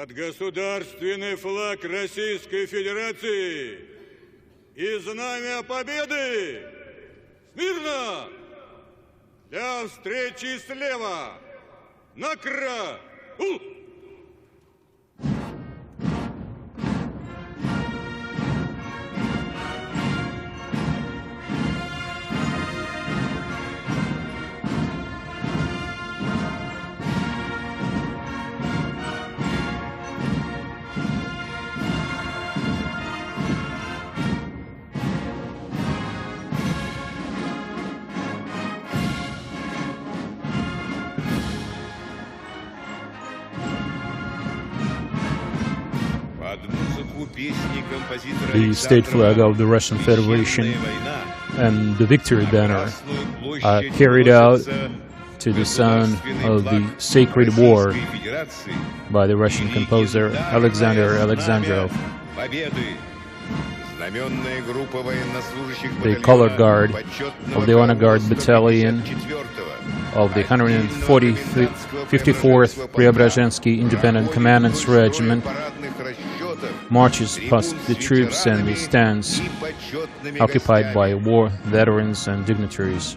под государственный флаг Российской Федерации и знамя победы! Смирно! Для встречи слева! Накра! The state flag of the Russian Federation and the victory banner are carried out to the sound of the Sacred War by the Russian composer Alexander Alexandrov. The color guard of the Honor Guard Battalion of the 154th Preobrazhensky Independent Commandant's Regiment marches past the troops and the stands occupied by war veterans and dignitaries.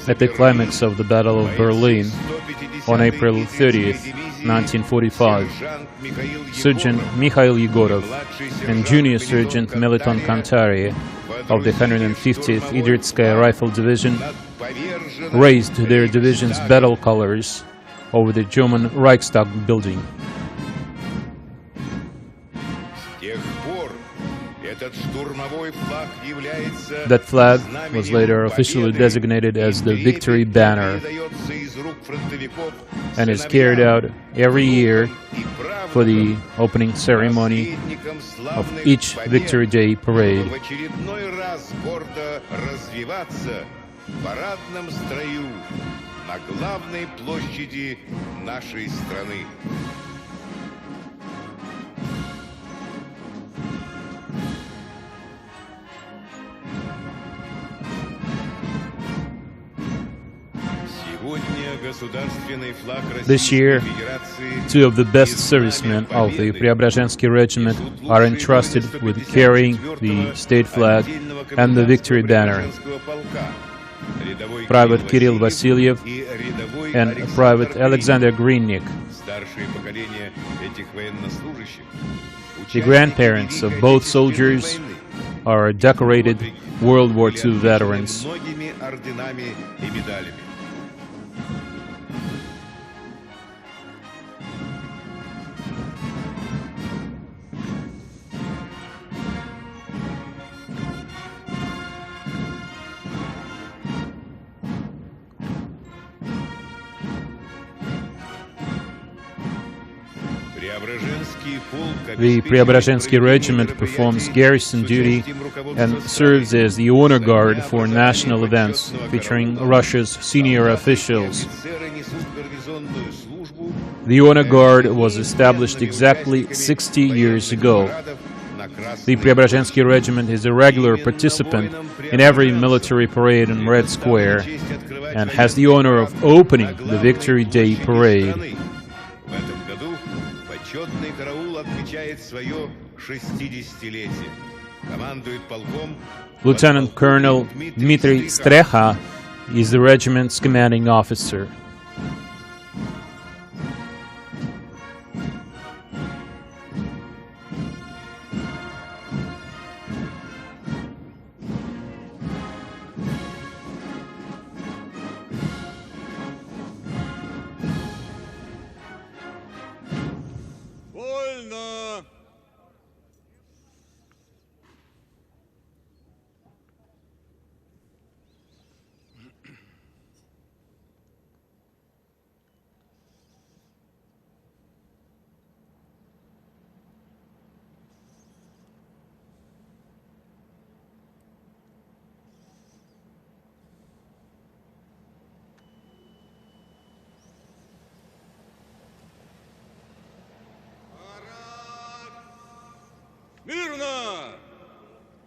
At the climax of the Battle of Berlin on April 30th, 1945, Sergeant Mikhail Yegorov and Junior Sergeant Meliton Kantari of the 150th Idritskaya Rifle Division raised their division's battle colors over the German Reichstag building. That flag was later officially designated as the Victory Banner and is carried out every year for the opening ceremony of each Victory Day parade. This year, two of the best servicemen of the Preobrazhensky Regiment are entrusted with carrying the state flag and the victory banner. Private Kirill Vasilyev and Private Alexander Grinnik. The grandparents of both soldiers are decorated World War II veterans. The Preobrazhensky Regiment performs garrison duty and serves as the honor guard for national events featuring Russia's senior officials. The honor guard was established exactly 60 years ago. The Preobrazhensky Regiment is a regular participant in every military parade in Red Square and has the honor of opening the Victory Day parade. Lieutenant Colonel Dmitry Strecha is the regiment's commanding officer.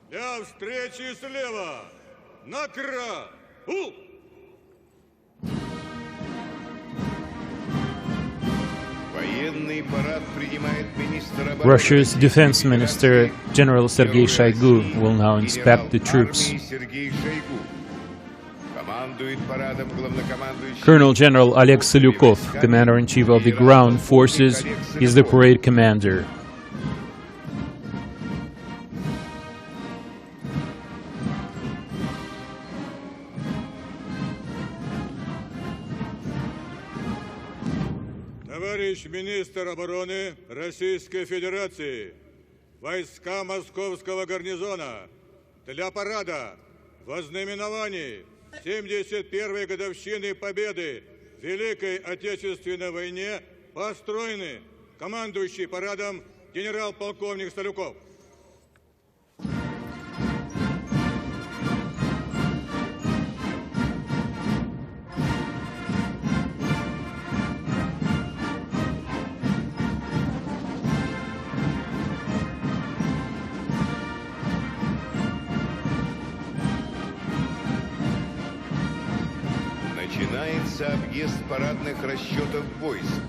Для встречи слева. Накра. Russia's defense minister, General Sergei Shoigu, will now inspect the troops. Colonel General Oleg Salyukov, Commander-in-Chief of the Ground Forces, is the parade commander. Товарищ министр обороны Российской Федерации, войска Московского гарнизона для парада в ознаменовании 71-й годовщины победы в Великой Отечественной войне построены командующий парадом генерал-полковник Салюков. Начинается объезд парадных расчетов войск.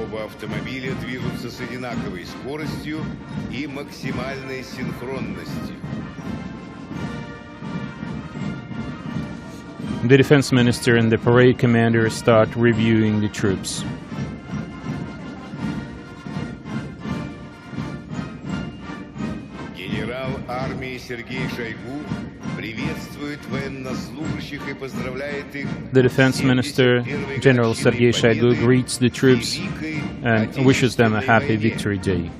Оба автомобиля движутся с одинаковой скоростью и максимальной синхронностью. The defense minister and the parade commander start reviewing the troops. Генерал армии Сергей Шойгу приветствует военнослужащих и поздравляет их. The defense minister, General Sergei Shoigu, greets the troops and wishes them a happy Victory Day.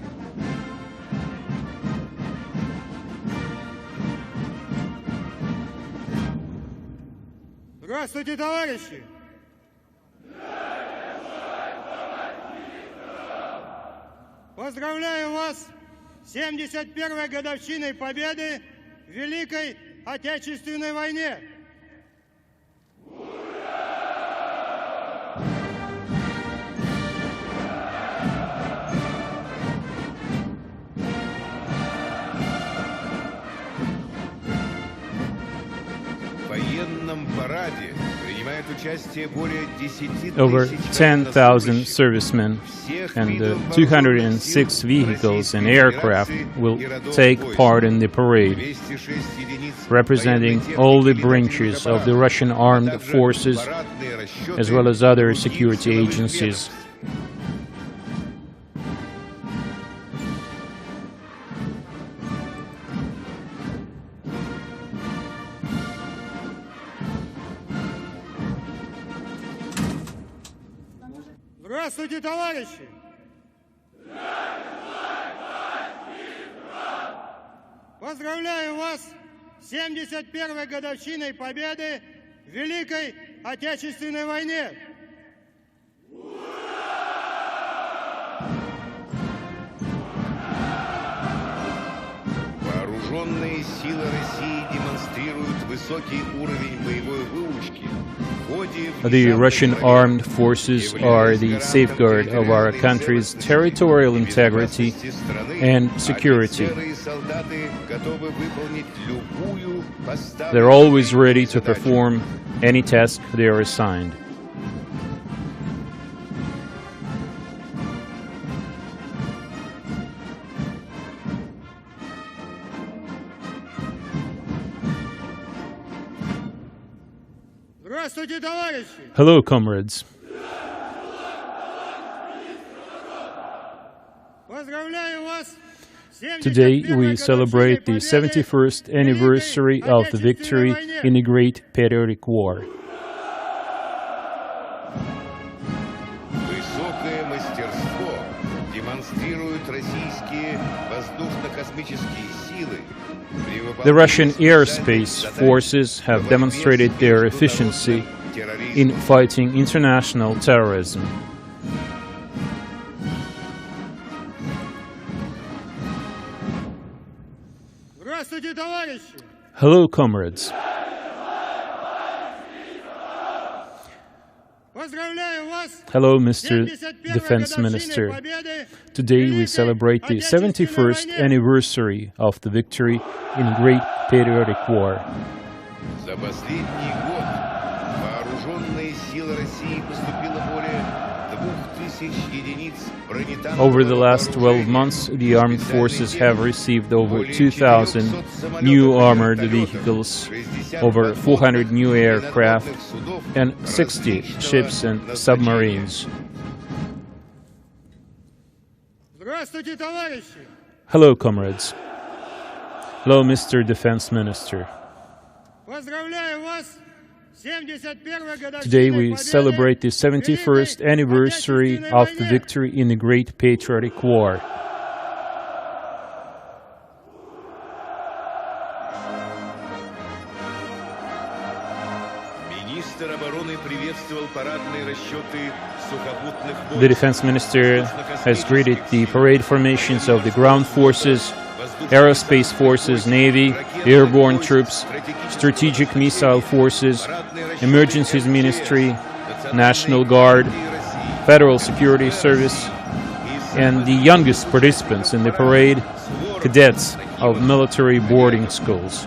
Здравствуйте, товарищи! Поздравляю вас с 71-й годовщиной победы в Великой Отечественной войне! В военном параде принимает участие более 10 Over тысяч 10,000 servicemen and 206 vehicles and aircraft will take part in the parade, representing all the branches of the Russian armed forces as well as other security agencies. Здравствуйте, товарищи! Поздравляю вас с 71-й годовщиной победы в Великой Отечественной войне! Вооруженные силы России демонстрируют высокий уровень боевой выучки. The Russian armed forces are the safeguard of our country's territorial integrity and security. They're always ready to perform any task they are assigned. Здравствуйте, товарищи! Hello, comrades. Поздравляю вас! Today we celebrate the 71st anniversary of the victory in the Great Patriotic War. Высокое мастерство демонстрируют российские воздушно-космические силы. The Russian airspace forces have demonstrated their efficiency in fighting international terrorism. Здравствуйте, товарищи! Hello, comrades. Поздравляю вас! Hello, Mr. Defense Minister. Today we celebrate the 71st anniversary of the victory in Great Patriotic War. За последний год вооруженные силы России поступило более 2000 единиц бронетанкового Over the last 12 months, the armed forces have received over 2,000 new armored vehicles, over 400 new aircraft, and 60 ships and submarines. Здравствуйте, товарищи! Hello, comrades. Hello, Mr. Defense Minister. Поздравляю вас! 71-я годовщина Today we победы celebrate the 71st anniversary of the victory in the Great Patriotic War. Министр обороны приветствовал парадные расчеты сухопутных The Defense Minister has greeted the parade formations of the ground forces, aerospace forces, Navy, airborne troops, strategic missile forces, emergencies ministry, National Guard, Federal Security Service, and the youngest participants in the parade, cadets of military boarding schools.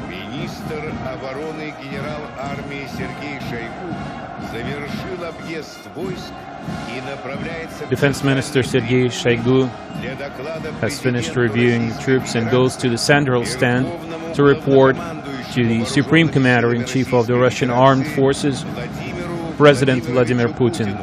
Министр обороны генерал армии Сергей Шойгу завершил объезд войск и направляется Defense Minister Sergei Shoigu для доклада has finished reviewing the troops and goes to the central stand to report to the Supreme Commander-in-Chief of the Russian Armed Forces, President Vladimir Putin.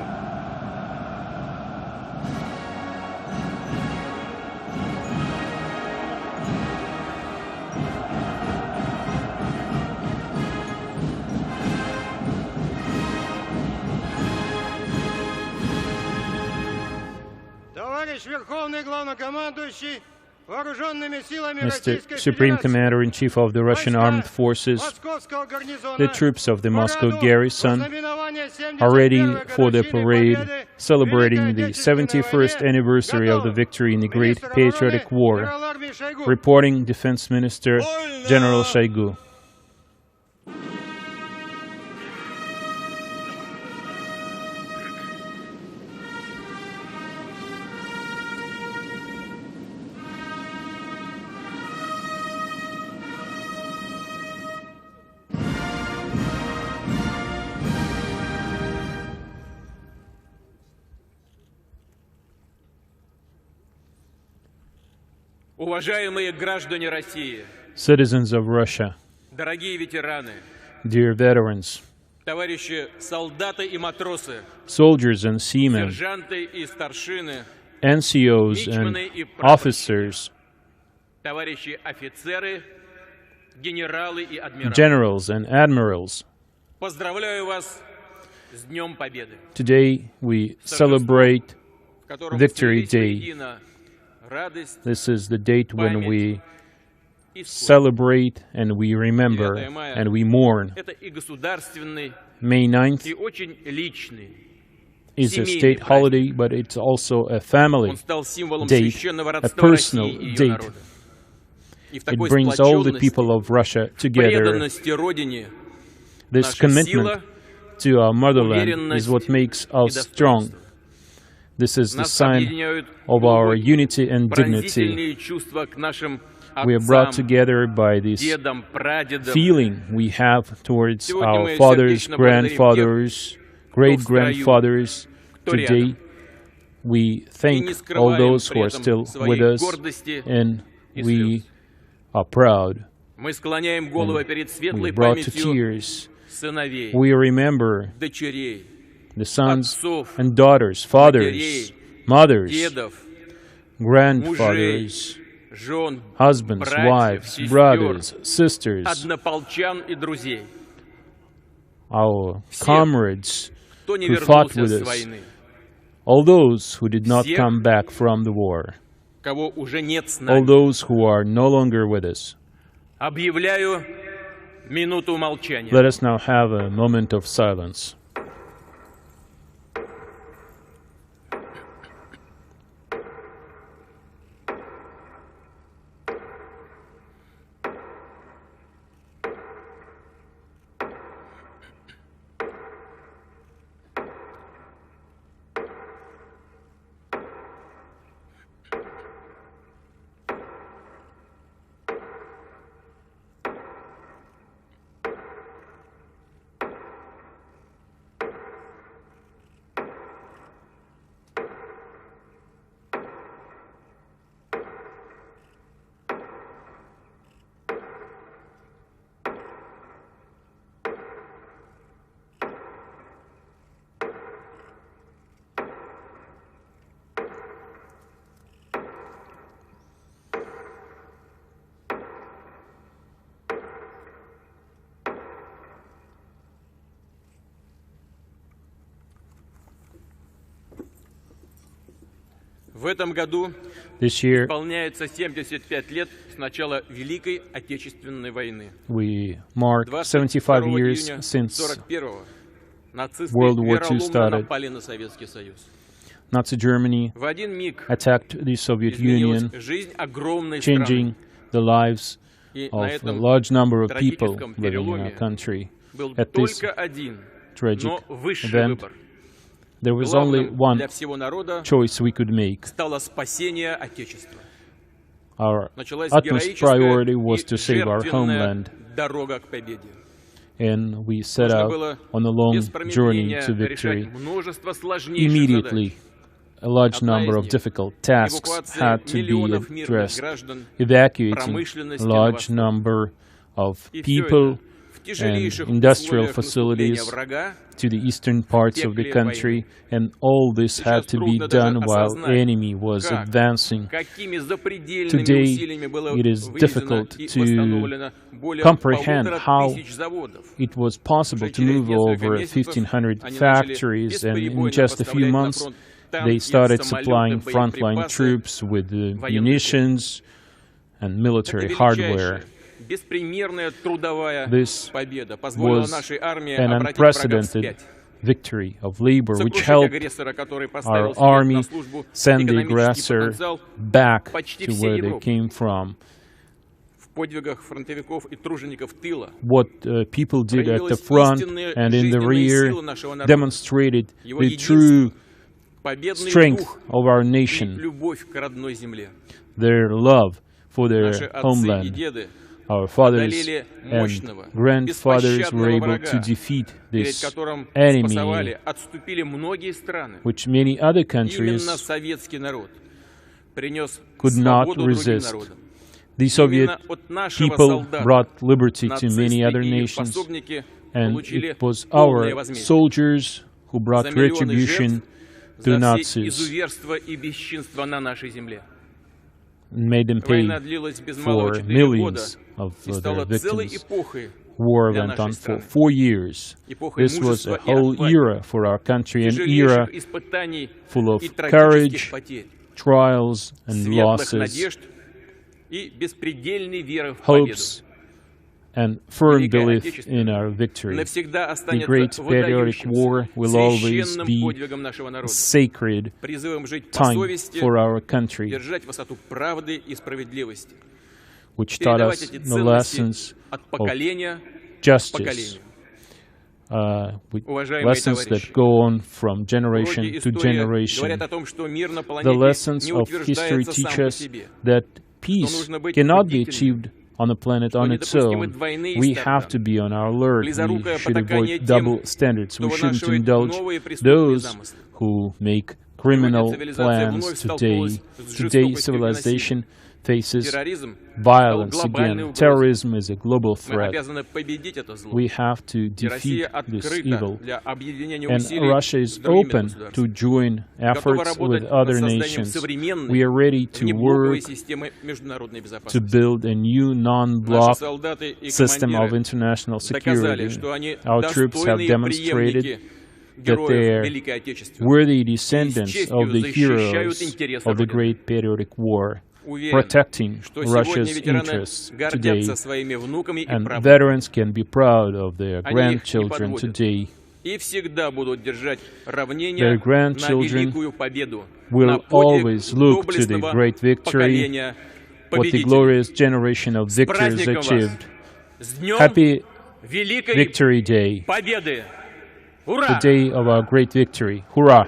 Товарищ Верховный Главнокомандующий Вооруженными силами Mr. Российской Supreme Федерации, Commander-in-Chief of the Russian Armed Forces, Московского гарнизона, the troops of the Moscow Параду garrison вознаменования are ready 71-й for the годовщины parade победы celebrating the Великой Отечественной 71st войне. anniversary of the Готов. victory in the Great Министр Patriotic обороны, War. генерал армии Шойгу. Reporting Defense Minister General Shoigu. Уважаемые граждане России, Citizens of Russia, дорогие ветераны, dear veterans, товарищи солдаты и матросы, soldiers and seamen, сержанты и старшины, NCOs and officers, товарищи офицеры, генералы и адмиралы. generals and admirals. Поздравляю вас с Днем Победы, Today we celebrate в котором Victory слились Day. воедино радость This is the date when we и скорбь. celebrate and we remember and we mourn. Это и государственный, May 9th и очень личный. is a семейный state праздник. holiday, but it's also a family Он стал символом date, священного a родства personal России и ее date. народа. И в It такой brings all the сплоченности, people of Russia together. преданности Родине This наша commitment сила to our motherland is уверенность what makes и us strong. достоинство. This is the Нас sign объединяют of our глубокие, unity and dignity. пронзительные чувства к нашим We are brought отцам, together by this дедам, прадедам. feeling we have towards Сегодня our мы fathers, сердечно благодарим grandfathers, great-grandfathers. кто Today we thank не all скрываем those при who are этом still своей with us, гордости and и we are proud. Мы склоняем голову перед We светлой brought to памятью tears. сыновей, We remember дочерей, the sons отцов, and daughters, fathers, матерей, mothers, дедов, grandfathers, жен, husbands, братьев, wives, сестер, brothers, sisters, однополчан и друзей. our comrades Кто не who fought вернулся with с us, войны, all those who did not Всех, come back from the war, кого уже нет с all нами. those who are no longer with us. Объявляю минуту молчания. Let us now have a moment of silence. В этом году This year, исполняется 75 лет с начала Великой Отечественной войны. we mark 75 years since 41-го нацисты World War II вероломно started. напали на Советский Союз. Nazi Germany В один миг attacked the Soviet изменилась Union, жизнь огромной changing страны. the lives И of на a этом large number of people трагическом living in our переломе country. был At this только один, tragic но высший event, выбор. there was only Главным one для всего народа choice we could make. стало спасение Отечества. Our Началась utmost героическая priority was и to save our жертвенная homeland, дорога к победе. and we set Нужно out было on a long без journey промедления to victory. решать множество сложнейших Immediately, задач. a large Одна number из of них difficult tasks эвакуация had to be миллионов мирных addressed, граждан, evacuating промышленности a на large восток. number of И всё people это в тяжелейших industrial условиях наступления facilities врага. to the eastern parts of the пекле country, and all this had Сейчас to be трудно даже done while осознать, enemy was как, advancing. какими запредельными Today, усилиями было it is выведено difficult и to восстановлено более comprehend 1500 заводов. It was possible Уже to через move несколько over месяцев 1,500 они начали factories, and in бесперебойно just a few поставлять на months, фронт they танки, started самолеты, supplying frontline боеприпасы, troops with военную munitions and military Это hardware. величайшая, беспримерная трудовая This победа позволила was нашей армии an обратить врага unprecedented вспять. victory of labor, which Сокрушить helped агрессора, который our поставил себе army на службу send the экономический aggressor потенциал back почти to всей where they Европы. came from. В подвигах фронтовиков и тружеников тыла What people did at the проявилась front истинная and in the жизненная rear сила нашего народа, demonstrated его the единство, true победный strength дух of our и nation, любовь к родной земле. their love for their Наши отцы и homeland. деды Our fathers одолели and мощного, grandfathers were беспощадного able to врага, defeat перед this которым enemy, спасовали, отступили многие страны. which many other Именно countries советский народ принес could not свободу другим resist. народам. The Soviet Именно от нашего people солдата brought liberty to нацисты many other и их nations, пособники and получили it was полное our возмездие. soldiers who brought За миллионы retribution жертв, to за все Nazis изуверства и бесчинства на нашей земле. and made them pay Война длилась без малого for 4 года millions of и their стала целой victims. эпохой War для went нашей on for страны. 4 years. Эпохой This was мужества a и whole отваги, era for our country, an era тяжелейших испытаний full of и трагических courage, потерь, trials and светлых losses, надежд и беспредельной веры в победу. hopes and firm Великая belief Отечественная in our victory. навсегда The останется Great Patriotic выдающимся, War will always священным be подвигом нашего народа, sacred призывом жить по time совести, for our country, держать высоту правды и справедливости, which taught передавать us эти the ценности lessons от of поколения к justice, поколению. with Уважаемые lessons товарищи, that go on from Уроки generation to истории generation. говорят о том, что мир на The планете lessons не of history утверждается teach сам по us себе. that peace нужно быть cannot be бдительными, achieved on a planet on its недопустимы own. двойные We стандарты. have to be on our alert. We Близорукое should потакание avoid тем, double standards. кто We shouldn't вынашивает indulge новые преступные those замыслы. who make criminal цивилизация plans вновь today. столкнулась с Today, жестокостью и civilization faces Терроризм violence стал глобальной again. угрозой. Terrorism is a global Мы threat. обязаны победить это зло. We have to И defeat Россия this открыта evil. для объединения And усилий Russia is с другими open государствами. to join Готова efforts работать with над other созданием nations. современной, We are ready to внеблоковой work системы международной to безопасности. build a new Наши non-block солдаты и system of командиры international доказали, security. что они Our troops have достойные demonstrated преемники that they героев are Великой Отечественной. worthy descendants честью of the защищают heroes интересы of the Родины. Great Patriotic War, Уверен, protecting что сегодня Russia's ветераны interests today. гордятся своими внуками и And правнуками. veterans can be proud of their Они их не grandchildren подводят. today. И всегда будут держать Their равнение на grandchildren великую победу, will на подвиг always look to the доблестного great victory, поколения what the победителей. glorious generation of victors праздником вас! achieved. С днем Happy Великой Victory Day, Победы! the Ура! day of our great victory. Hurrah!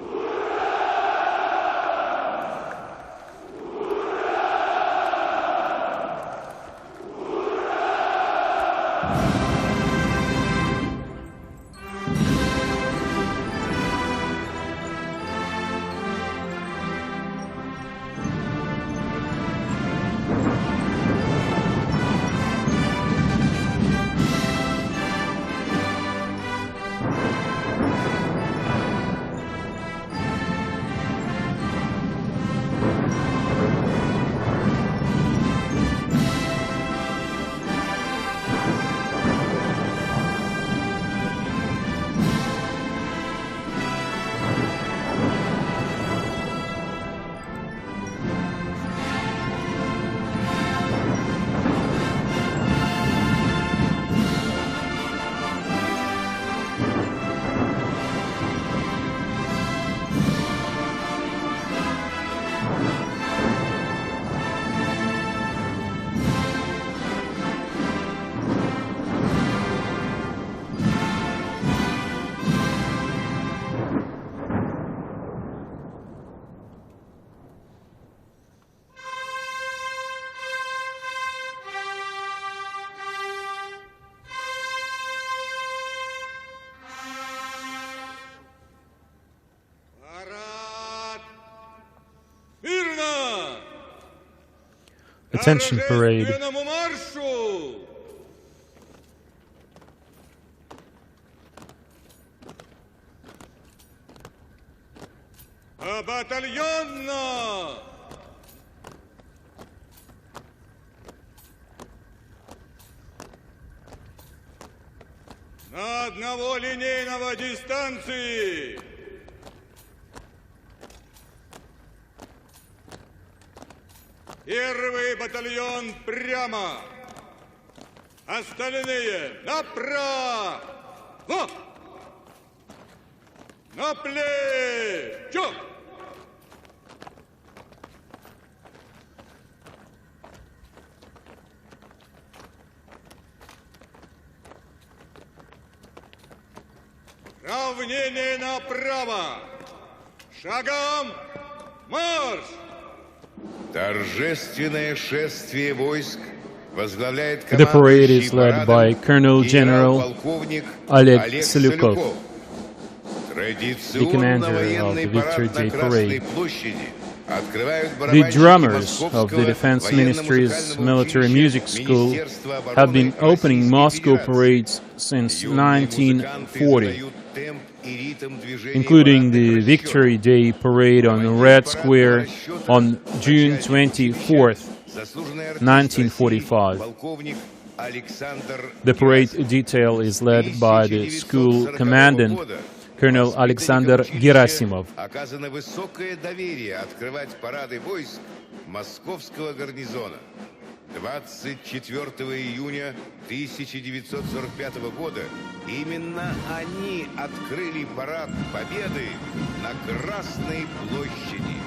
Attention parade. Торжественному маршу! Батальонно! На одного линейного дистанции! Первый батальон прямо! Остальные направо! На плечо! Равнение направо! Шагом марш! Торжественное шествие войск возглавляет The parade is командующий led by парадом Colonel General генерал-полковник Oleg Salukov, the Традиционно commander of военный the Victory парад на Day Красной Parade. площади открывают The барабанщики drummers of the Московского Defense Ministry's военно-музыкального military училища music school Министерства обороны have been opening Российской Moscow Федерации. parades since Юные музыканты 1940, задают темп и ритм движения including the парадных Victory Day Parade on Red Square on June 24th, Заслуженный артист 1945. России, полковник Александр The parade Герасимов. detail is led by the school commandant, Colonel Alexander Gerasimov. Оказано высокое доверие открывать парады войск московского гарнизона. 24 июня 1945 года именно они открыли парад Победы на Красной площади.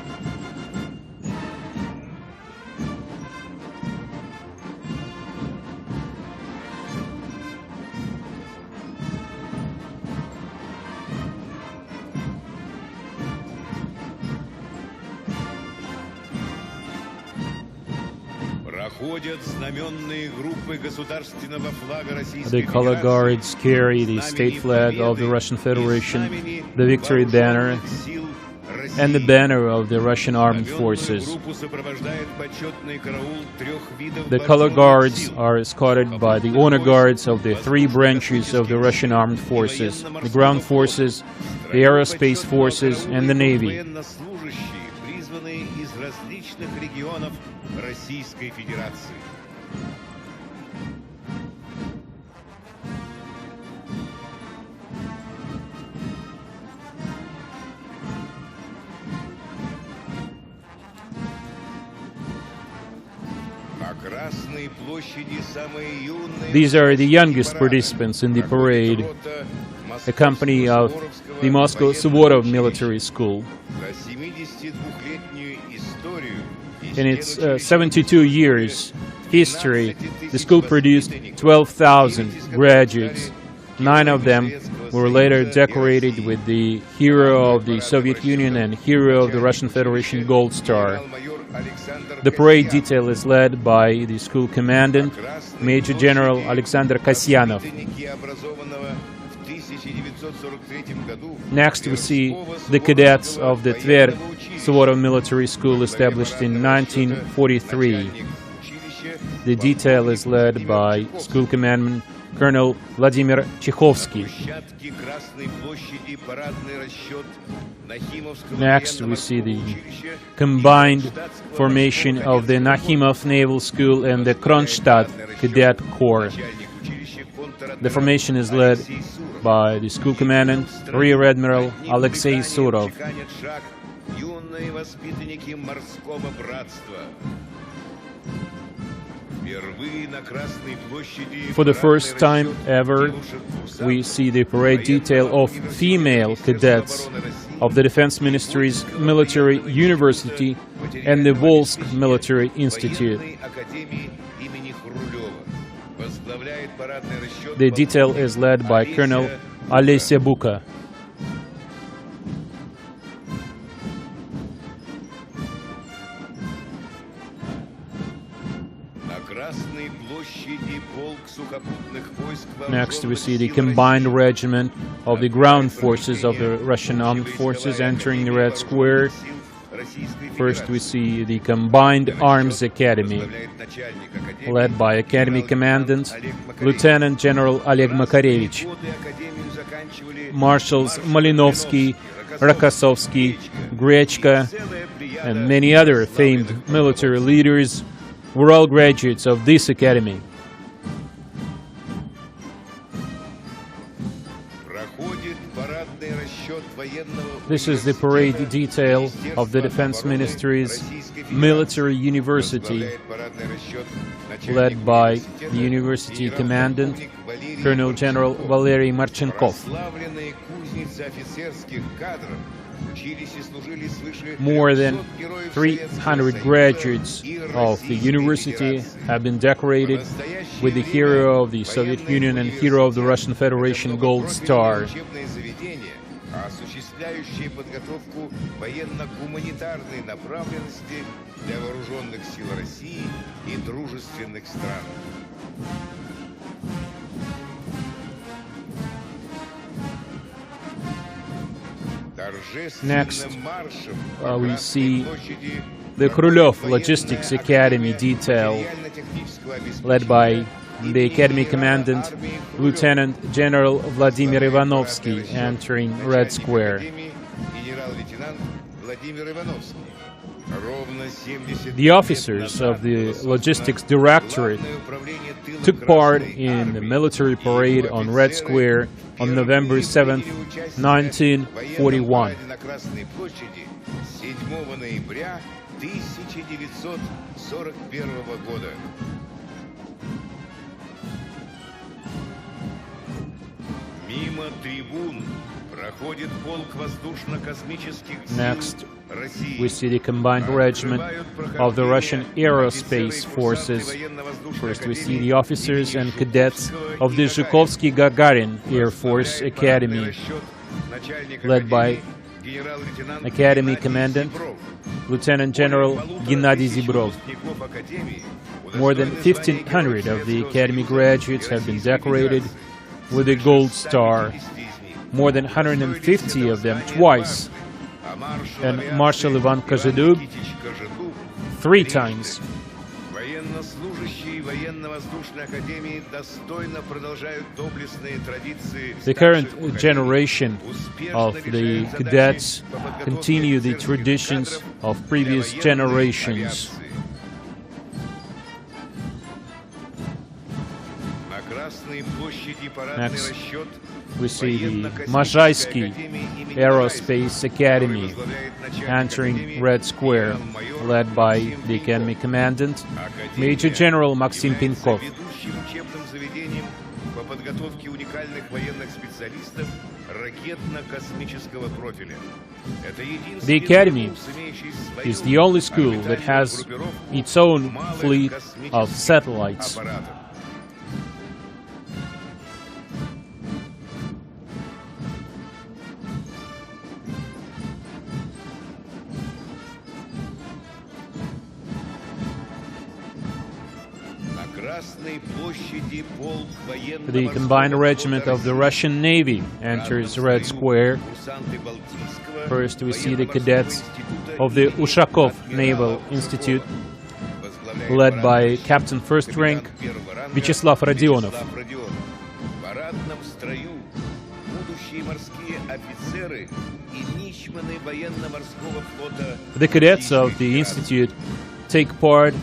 Проходят знаменные группы государственного флага Российской The color Федерации. guards carry the state flag of the Russian Federation, the victory banner, and the banner of the Russian armed forces. The color guards are escorted by the honor guards of the three branches of the Russian armed forces: the ground forces, the aerospace forces, and the navy. Военнослужащие, призванные из различных регионов Российской Федерации. На Красной площади самые юные These are the youngest participants in the parade, a company of the Moscow Suvorov Military School. За 72-летнюю историю In its 72 years history, the school produced 12,000 graduates. 9 of them were later decorated with the Hero of the Soviet Union and Hero of the Russian Federation Gold Star. The parade detail is led by the school commandant, Major General Alexander Kasyanov. Next, we see the cadets of the Tver Suvorov Military School, established in 1943. The detail is led by school commandant Colonel Vladimir Chekhovsky. Next, we see the combined formation of the Nakhimov Naval School and the Kronstadt Cadet Corps. The formation is led by the school commandant, Rear Admiral Alexei Surov. For the first time ever, we see the parade detail of female cadets of the Defense Ministry's Military University and the Volsk Military Institute. The detail is led by Colonel Alessia Buka. Next, we see the combined regiment of the ground forces of the Russian armed forces entering the Red Square First, we see the Combined Arms Academy, led by Academy Commandant Lieutenant General Oleg Makarevich. Marshals Malinovsky, Rokossovsky, Grechka, and many other famed military leaders were all graduates of this academy. This is the parade detail of the Defense Ministry's Military University, led by the University Commandant, Colonel General Valery Marchenkov. More than 300 graduates of the university have been decorated with the Hero of the Soviet Union and Hero of the Russian Federation Gold Star. Осуществляющие подготовку военно-гуманитарной направленности для вооруженных сил России и дружественных стран. Next, we see the Krylev Logistics Academy detail, led by the Academy Commandant, Lieutenant General Vladimir Ivanovsky, entering Red Square. The officers of the Logistics Directorate took part in the military parade on Red Square on November 7, 1941. Next, we see the combined regiment of the Russian Aerospace Forces. First, we see the officers and cadets of the Zhukovsky-Gagarin Air Force Academy, led by Academy Commandant Lieutenant General Gennady Zibrov. More than 1,500 of the Academy graduates have been decorated with a Gold Star, more than 150 of them twice, and Marshal Ivan Kozhedub 3 times. The current generation of the cadets continue the traditions of previous generations. Next, we see the Mazhaysky Aerospace Academy entering Red Square, led by the Academy Commandant, Major General Maxim Pinkov. The Academy is the only school that has its own fleet of satellites. The combined regiment of the Russian Navy enters Red Square. First, we see the cadets of the Ushakov Naval Institute, led by Captain First Rank Vyacheslav Rodionov. The cadets of the Institute take part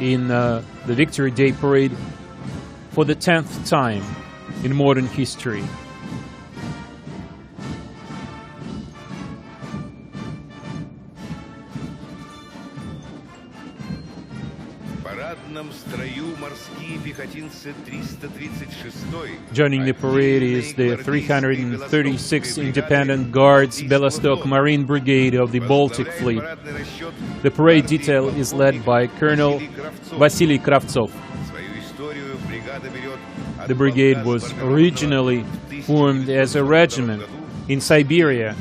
in the Victory Day Parade for the 10th time in modern history. Joining the parade is the 336th Independent Guards Belostok Marine Brigade of the Baltic Fleet. The parade detail is led by Colonel Vasily Kravtsov. The brigade was originally formed as a regiment in Siberia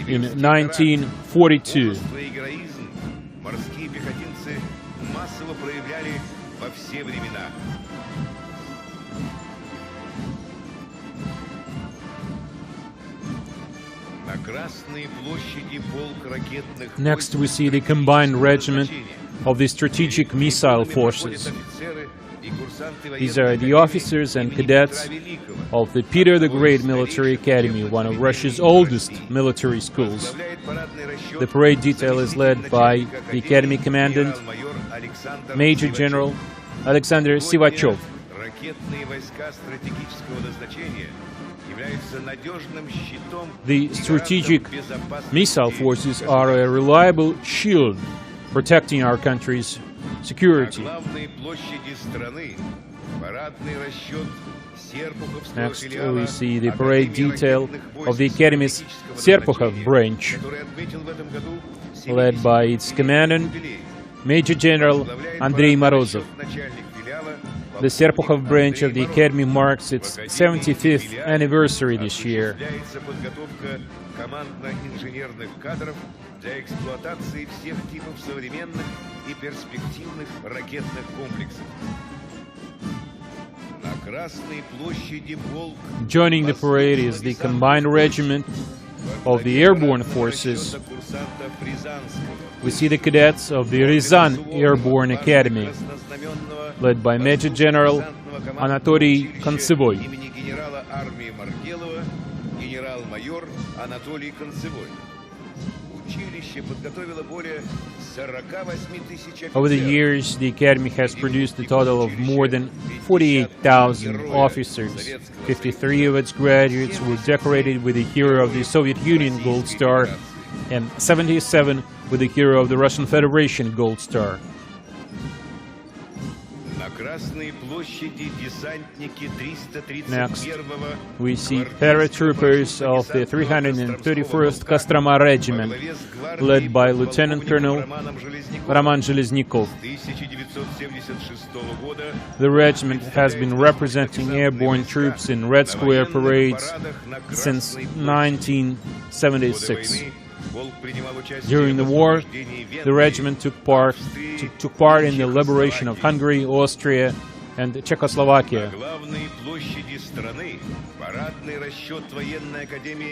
in 1942. Next, we see the combined regiment of the strategic missile forces. These are the officers and cadets of the Peter the Great Military Academy, one of Russia's oldest military schools. The parade detail is led by the Academy Commandant, Major General Alexander Sivachov. The strategic missile forces are a reliable shield protecting our country's security. Next, we see the parade detail of the Academy's Serpukhov branch, led by its commandant, Major General Andrei Morozov. The Serpukhov branch of the Academy marks its 75th anniversary this year. Joining the parade is the combined regiment of the airborne forces. We see the cadets of the Ryazan Airborne Academy, led by Major General Anatoly Kontsevoi. Over the years, the Academy has produced a total of more than 48,000 officers. 53 of its graduates were decorated with the Hero of the Soviet Union Gold Star and 77 with the Hero of the Russian Federation Gold Star. Next, we see paratroopers of the 331st Kostroma Regiment, led by Lieutenant Colonel Roman Zheleznikov. The regiment has been representing airborne troops in Red Square parades since 1976. During the war, the regiment took part in the liberation of Hungary, Austria, and Czechoslovakia.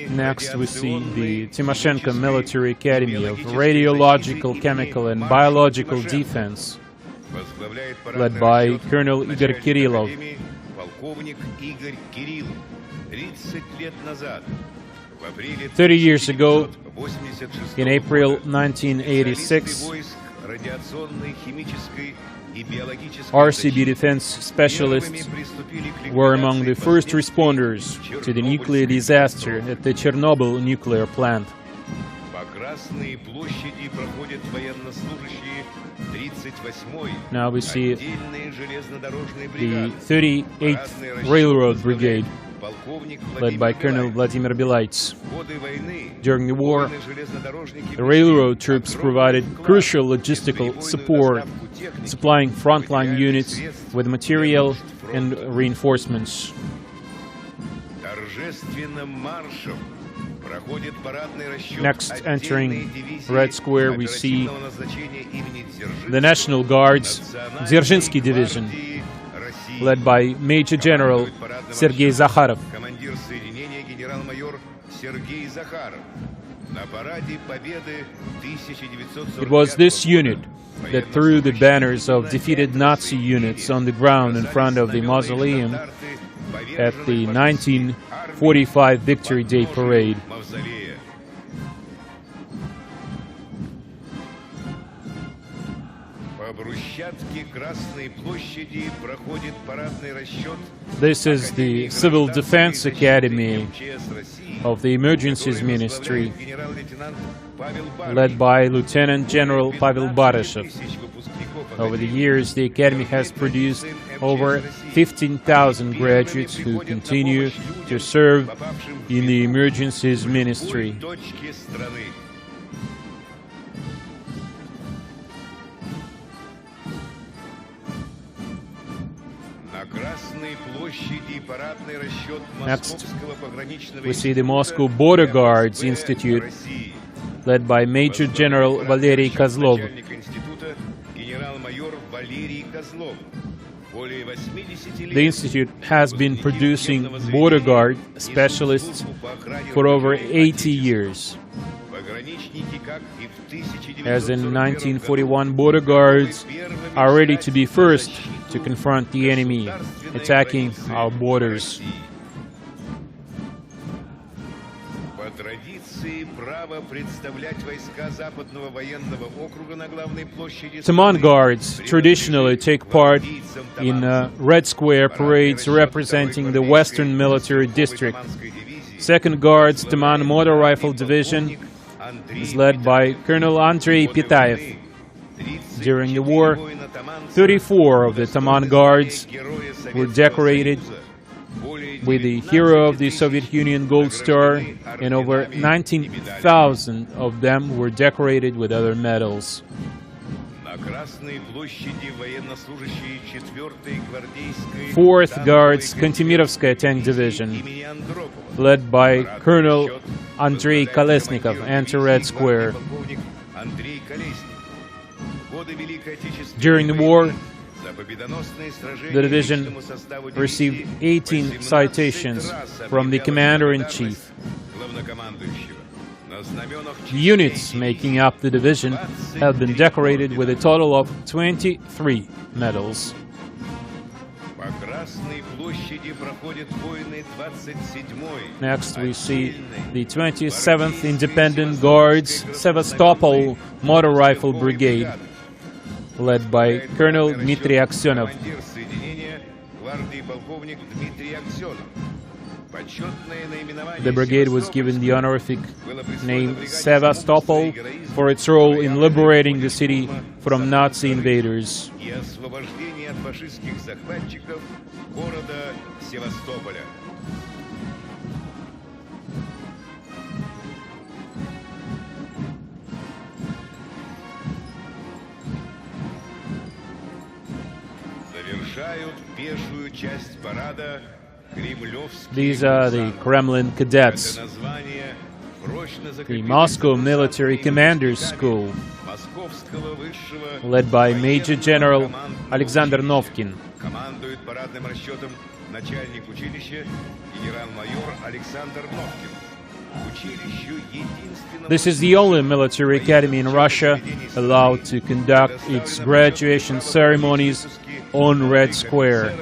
Next, we see the Timoshenko Military Academy of Radiological, Chemical, and Biological Defense, led by Colonel Igor Kirillov. 30 years ago, in April 1986, RCB defense specialists were among the first responders to the nuclear disaster at the Chernobyl nuclear plant. Now we see the 38th Railroad Brigade, led by Colonel Vladimir Belaitz. During the war, the railroad troops provided crucial logistical support, supplying frontline units with material and reinforcements. Next, entering Red Square, we see the National Guard's Dzerzhinsky Division, led by Major General Sergei Zakharov. It was this unit that threw the banners of defeated Nazi units on the ground in front of the mausoleum at the 1945 Victory Day parade. This is the Civil Defense Academy of the Emergencies Ministry, led by Lieutenant General Pavel Baryshev. Over the years, the Academy has produced over 15,000 graduates who continue to serve in the Emergencies Ministry. Next, we see the Moscow Border Guards Institute, led by Major General Valery Kozlov. The Institute has been producing border guard specialists for over 80 years. As in 1941, border guards are ready to be first to confront the enemy attacking our borders. Taman Guards traditionally take part in Red Square parades representing the Western Military District. 2nd Guards Taman Motor Rifle Division is led by Colonel Andrei Pitaev. During the war, 34 of the Taman Guards were decorated with the Hero of the Soviet Union Gold Star, and over 19,000 of them were decorated with other medals. 4th Guards Kantemirovskaya Tank Division, led by Colonel Andrei Kolesnikov, enter Red Square. During the war, the division received 18 citations from the Commander-in-Chief. The units making up the division have been decorated with a total of 23 medals. Next we see the 27th Independent Guards Sevastopol Motor Rifle Brigade, led by Colonel Dmitry Aksionov. The brigade was given the honorific name Sevastopol for its role in liberating the city from Nazi invaders. These are the Kremlin cadets, the Moscow Military Commanders School, led by Major General Alexander Novkin. This is the only military academy in Russia allowed to conduct its graduation ceremonies on Red Square.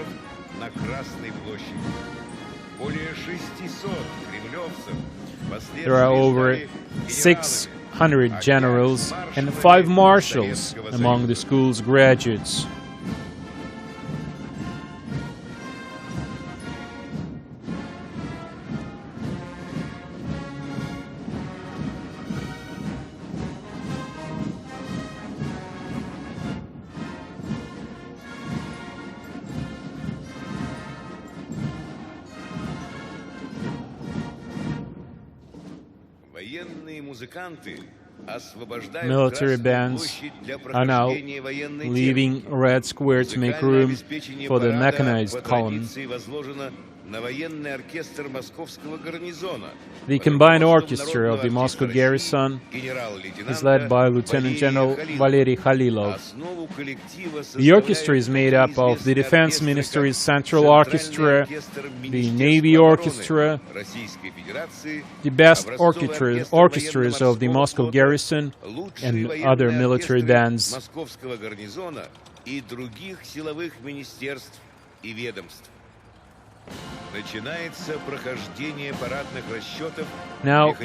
There are over 600 generals and 5 marshals among the school's graduates. Military bands are now leaving Red Square to make room for the mechanized column. The combined orchestra of the Moscow garrison is led by Lieutenant General Valery Khalilov. The orchestra is made up of the Defense Ministry's Central Orchestra, the Navy Orchestra, the best orchestras of the Moscow garrison, and other military bands. Now,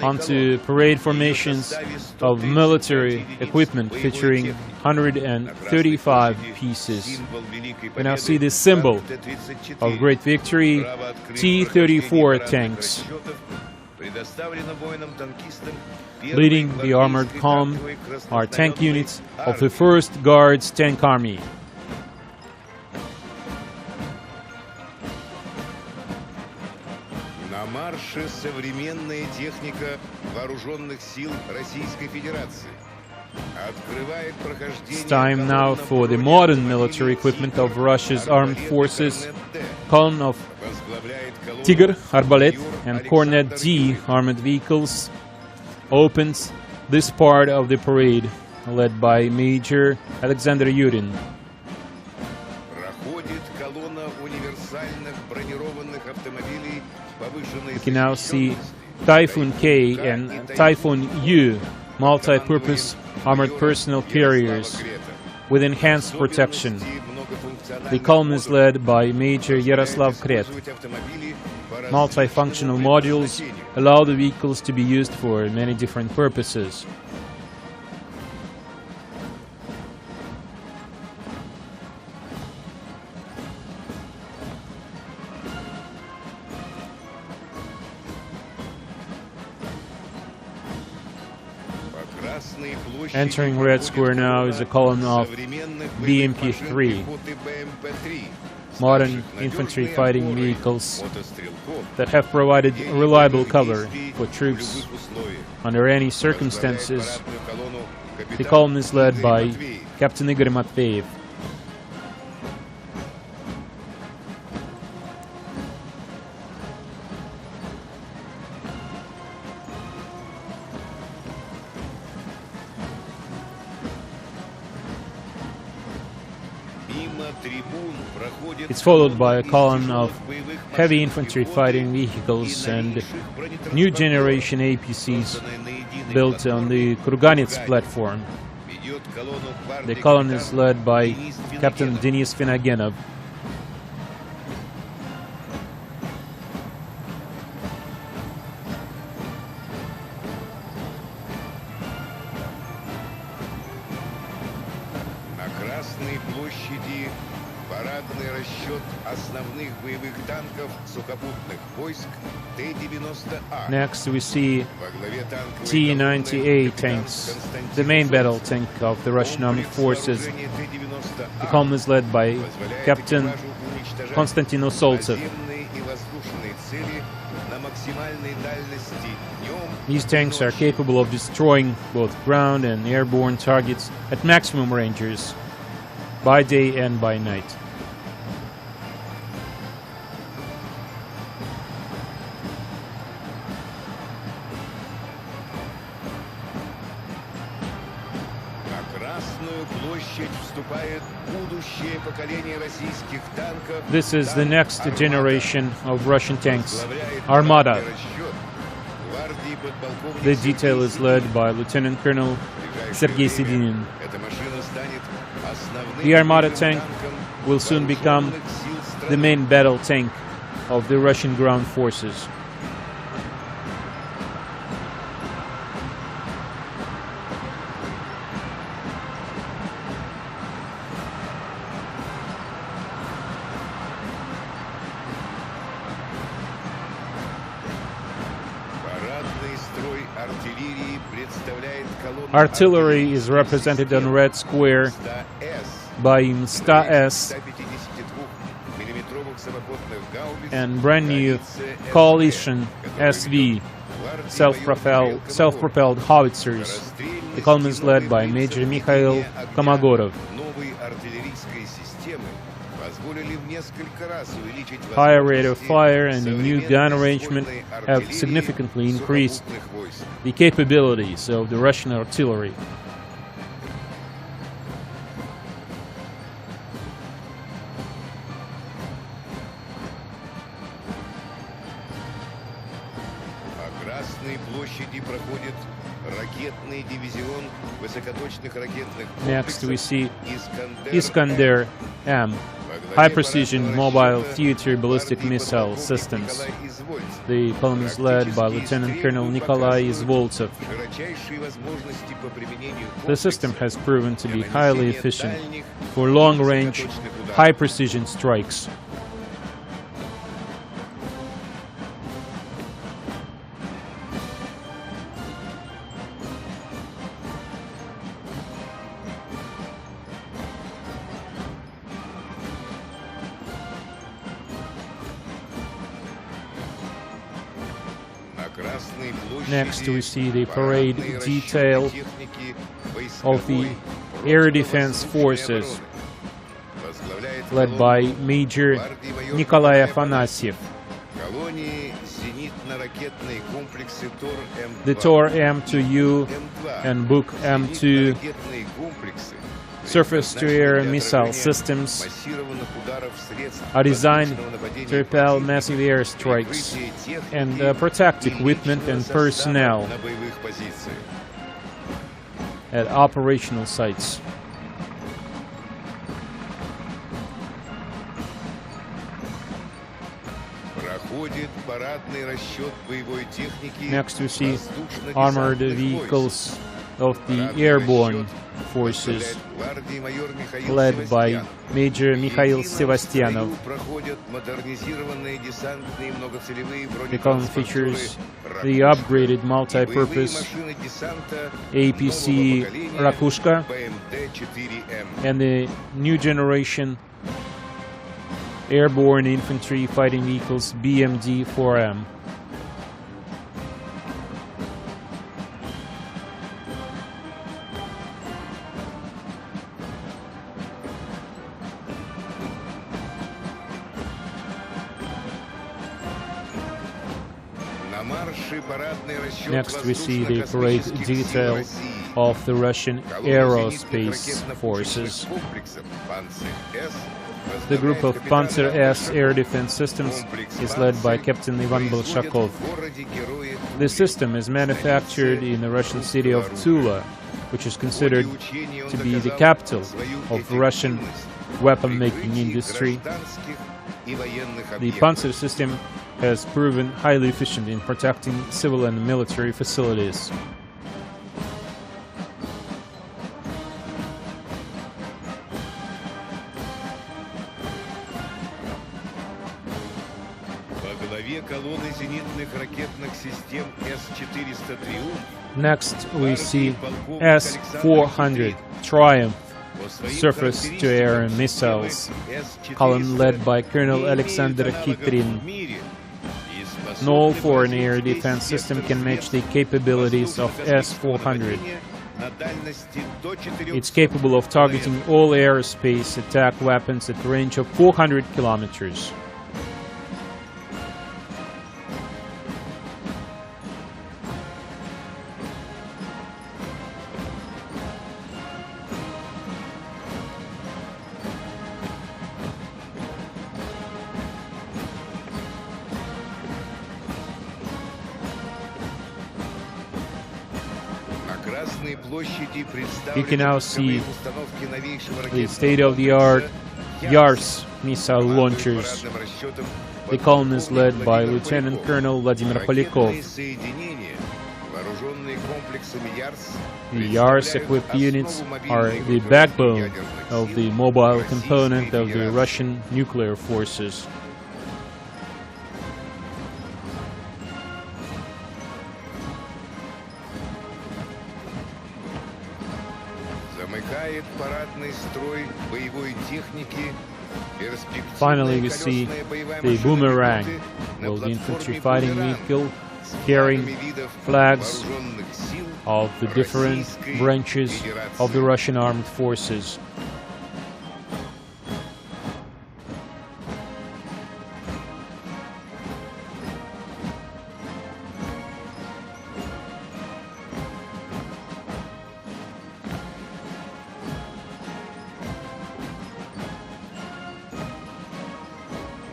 onto parade formations of military equipment featuring 135 pieces. We now see the symbol of great victory, T-34 tanks. Leading the armored column are tank units of the 1st Guards Tank Army. Современная техника вооруженных сил Российской Федерации. It's time now for the modern military equipment of Russia's armed forces. Column of Tiger, Arbalet, and Kornet D armored vehicles opens this part of the parade, led by Major Alexander Yurin. can now see Typhoon K and Typhoon U, multi-purpose armored personnel carriers with enhanced protection. The column is led by Major Yaroslav Kret. Multifunctional modules allow the vehicles to be used for many different purposes. Entering Red Square now is a column of BMP-3, modern infantry fighting vehicles that have provided reliable cover for troops under any circumstances. The column is led by Captain Igor Matveyev. It's followed by a column of heavy infantry fighting vehicles and new generation APCs built on the Kurganets platform. The column is led by Captain Denis Finagenov. Парадный расчет основных боевых танков сухопутных войск Т-90А. Next we see T-90A tanks, the main battle tank of the Russian armed forces. The column is led by Captain Konstantin Usoltsev. These tanks are capable of destroying both ground and airborne targets at maximum ranges, by day and by night. This is the next generation of Russian tanks, Armada. The detail is led by Lieutenant Colonel Sergei Sedinin. The Armada tank will soon become the main battle tank of the Russian ground forces. Artillery is represented on Red Square by Msta-S and brand new Coalition SV self-propelled howitzers. The column is led by Major Mikhail Komogorov. Higher rate of fire and a new gun arrangement have significantly increased the capabilities of the Russian artillery. Next we see Iskander-M, high-precision mobile theater ballistic missile systems. The column is led by Lieutenant Colonel Nikolai Izvoltsev. The system has proven to be highly efficient for long-range, high-precision strikes. Next we see the parade detail of the Air Defense Forces, led by Major Nikolai Afanasyev. зенитно-ракетные комплексы ТОР-М2, The Tor M2U and Buk M2 ракетные комплексы surface-to-air missile systems массированных ударов средств are designed воздушного нападения to repel massive airstrikes всей техники and protect equipment and личного personnel состава на боевых позициях. at operational sites. Проходит парадный расчет боевой техники Next we see воздушно-десантных armored войск. vehicles of the Парадный airborne расчет forces возглавляет гвардии майор Михаил led by Севастьянов. Major Mikhail В Sevastyanov. строю проходят модернизированные десантные многоцелевые The column бронетранспортеры features the «Ракушка» upgraded и боевые multi-purpose машины десанта APC нового поколения Rakushka БМД-4М. and the new generation airborne infantry fighting vehicles BMD-4M. На марше парадный расчет Next we see the parade воздушно-космических сил detail России. of the Russian Колонна aerospace зенитных forces. ракетно-пусковых комплексов «Панцирь-С» The group of возглавляет Panzer капитан S air defense systems is led by Captain Ivan производят Bolshakov. в городе Героя The Туле. system is manufactured in the Russian city of Tula, which is considered В ходе учений он to be the доказал capital свою of Russian эффективность weapon-making при industry. гражданских и военных The объектах. Panzer system has proven highly efficient in protecting civil and military facilities. Во главе колонны зенитных ракетных систем С-400 «Триумф» Next, we see S-400 Triumph по своим surface-to-air характеристикам missiles, С-400 column led by Colonel не Alexander имеет аналогов Kitrin. в мире и способны No foreign air поразить весь defense system сектор can match the средств capabilities of воздушно-космического S-400. нападения на дальности до 400 It's capable of targeting all airspace attack weapons at a range of 400 kilometers. На Красной площади You can now представлены see пусковые установки новейшего The ракетного state-of-the-art комплекса YARS missile Командует launchers. парадным расчетом The column is led by Владимир Lieutenant Поляков. Colonel Vladimir Ракетные Polyakov. соединения, вооруженные комплексами YARS, The YARS-equipped units are the backbone of the mobile component of the Russian nuclear forces. замыкает парадный строй боевой техники. Finally, we see the Boomerang, well, the infantry fighting vehicle carrying flags of the different branches of the Russian armed forces.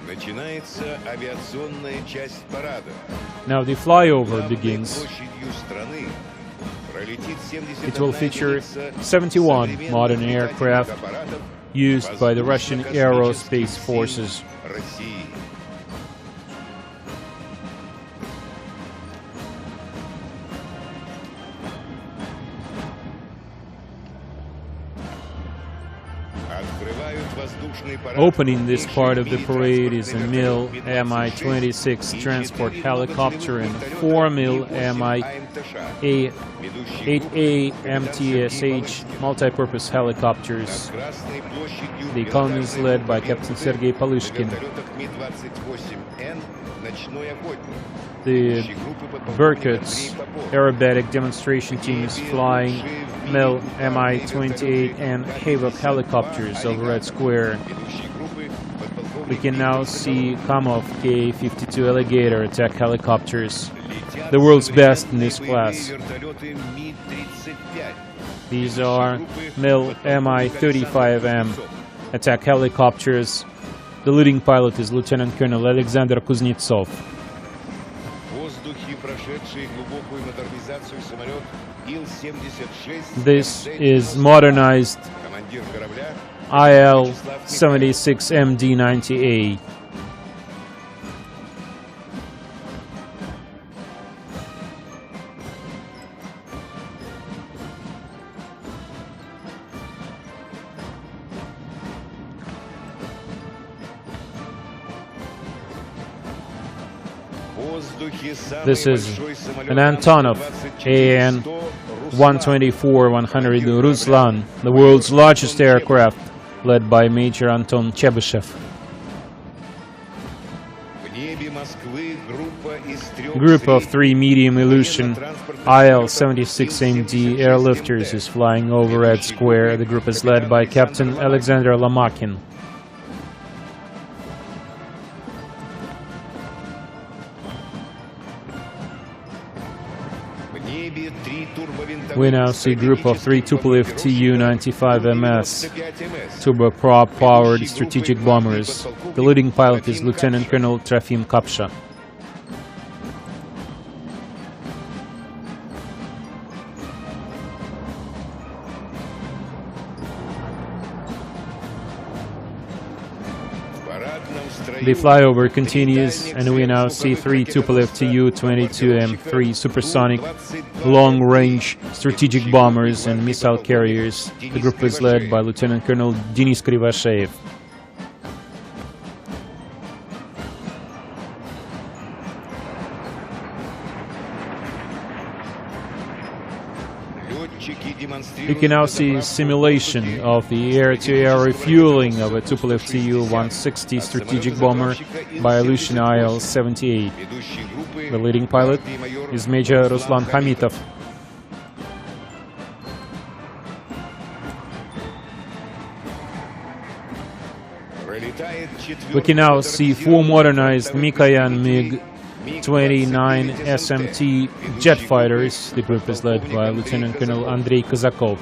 Начинается авиационная часть парада. Now the flyover Главной begins. площадью страны пролетит 71 It will feature единица 71 современных modern летательных aircraft аппаратов used by the Russian воздушно-космических aerospace сил forces. России. Открывают воздушный парад Opening this part of the крупнейший parade is a мили-транспортный MiL Mi-26 Mi-26 и transport 4 helicopter and многоцелевых 4 MiL вертолета Mi-8A ведущий группы MTSH multi-purpose helicopters. над Красной площадью The column is led by Captain Sergei на Palushkin. вертолетах Ми-28Н «Ночной охотник». The Ведущий группы подполковник Berkut's Андрей Попов. aerobatic demonstration team is flying MiL Mi-28 and Havoc helicopters over Red Square. Ведущий группы подполковник We can now see Kamov K-52 Alligator attack helicopters, the world's best in this class. These are MiL Mi-35M attack helicopters. The leading pilot is Lieutenant Colonel Alexander Kuznetsov. This is modernized IL-76MD-90A. This is an Antonov AN-124-100 Ruslan, the world's largest aircraft, led by Major Anton Chebyshev. A group of 3 medium Ilyushin IL-76MD airlifters is flying over Red Square. The group is led by Captain Alexander Lomakin. We now see a group of 3 Tupolev Tu-95MS turboprop-powered strategic bombers. The leading pilot is Lieutenant Colonel Trofim Kapsha. The flyover continues, and we now see 3 Tupolev Tu-22M3 supersonic long-range strategic bombers and missile carriers. The group is led by Lieutenant Colonel Denis Krivosheyev. You can now see simulation of the air-to-air refueling of a Tupolev Tu-160 strategic bomber by Ilyushin IL-78. The leading pilot is Major Ruslan Hamitov. We can now see 4 modernized Mikoyan MiG-29 SMT jet fighters. The group is led by Lieutenant Colonel Andrei Kazakov.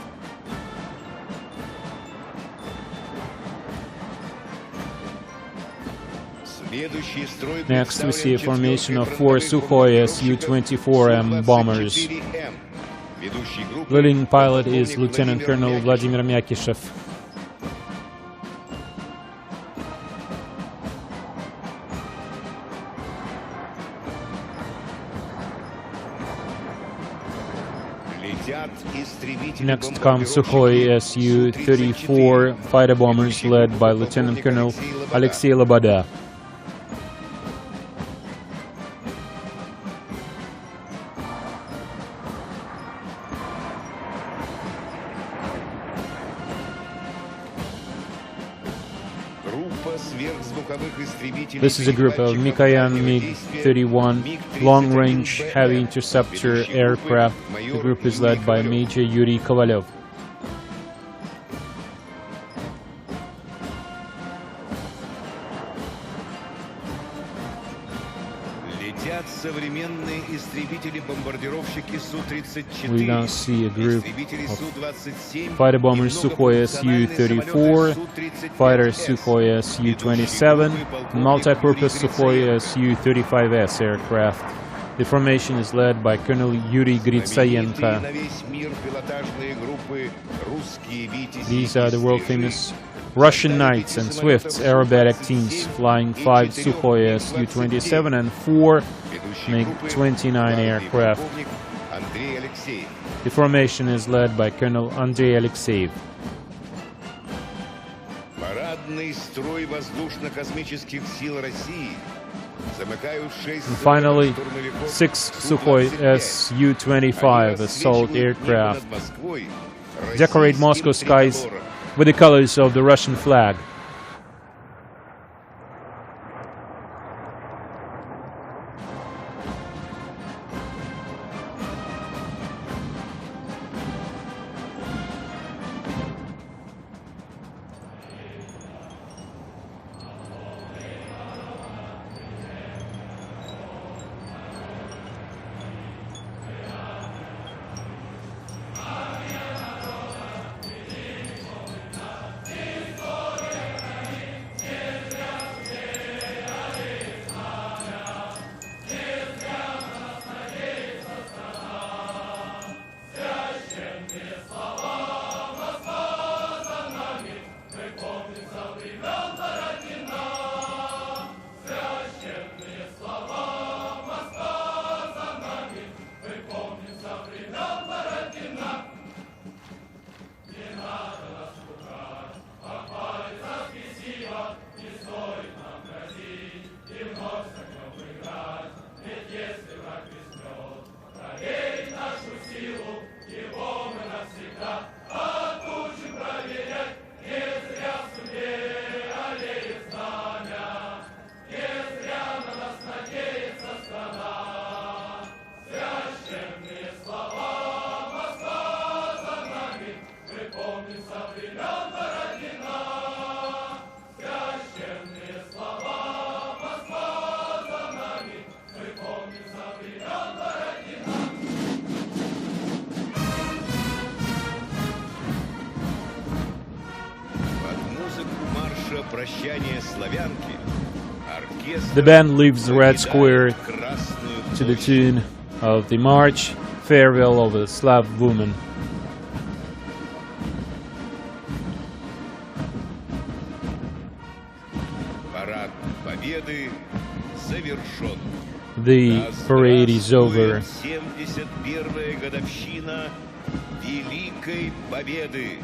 Next, we see a formation of 4 Sukhoi Su-24M bombers. Leading pilot is Lieutenant Colonel Vladimir Myakishev. Next comes Sukhoi Su-34 fighter bombers led by Lieutenant Colonel Alexei Loboda. This is a group of Mikoyan MiG-31 long-range heavy interceptor aircraft. The group is led by Major Yuri Kovalov. We now see a group of fighter bombers Sukhoi Su-34, fighter Sukhoi Su-27, multi-purpose Sukhoi Su-35S aircraft. The formation is led by Colonel Yuri Gritsayenko. These are the world-famous Russian Knights and Swifts aerobatic teams flying 5 Sukhoi Su-27 and 4 MiG-29 aircraft. The formation is led by Colonel Andrei Alexeyev. And finally, 6 Sukhoi Su-25 assault aircraft decorate Moscow skies with the colors of the Russian flag. Прощание славянки. The band leaves the Red Square to the tune of the march Farewell of a Slav Woman. Парад победы завершен. The parade is over. 71-я годовщина Великой Победы.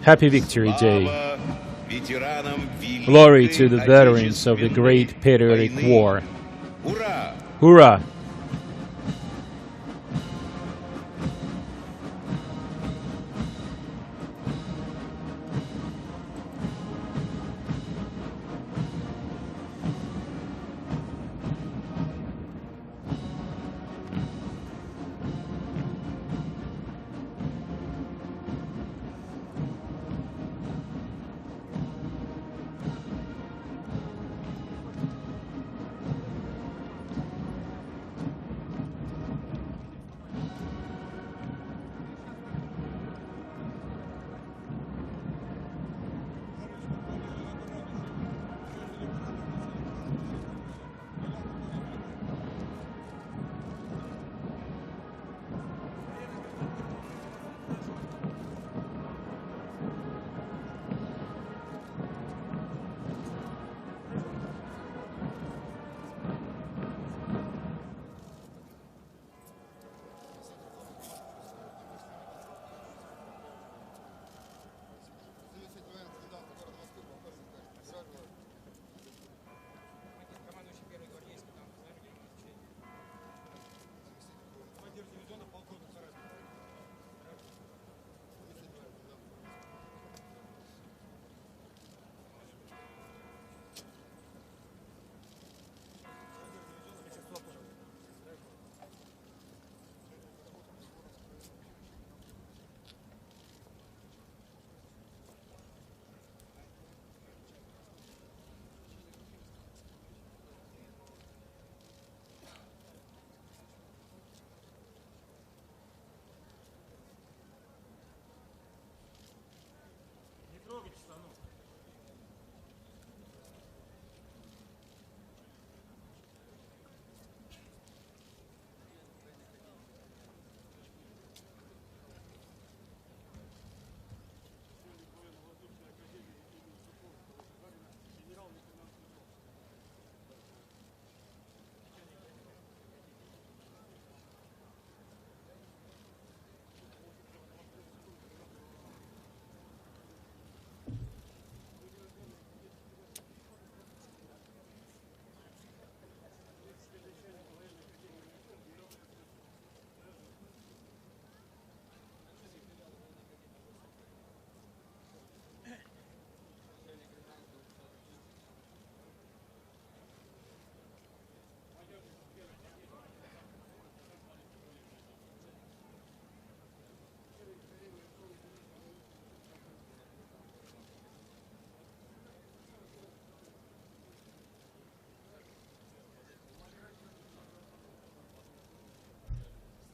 Happy Victory Day. Glory to the veterans of the Great Patriotic War. Hurrah!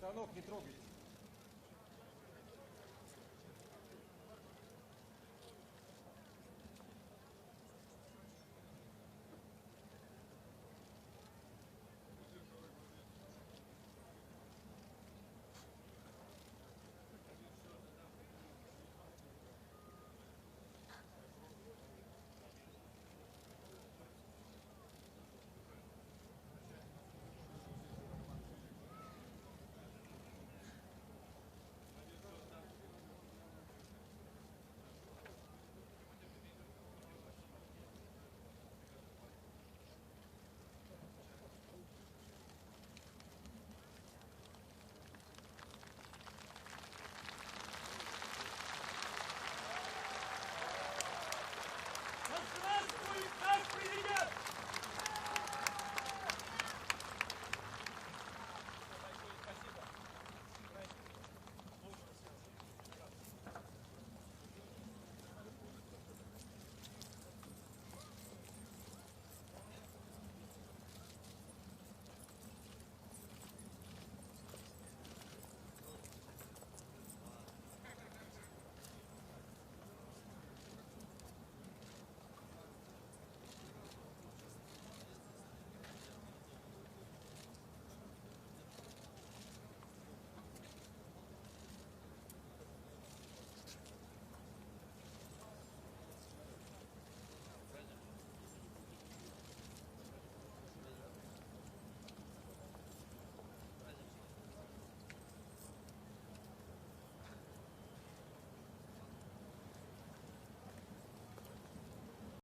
Станок не трогайте.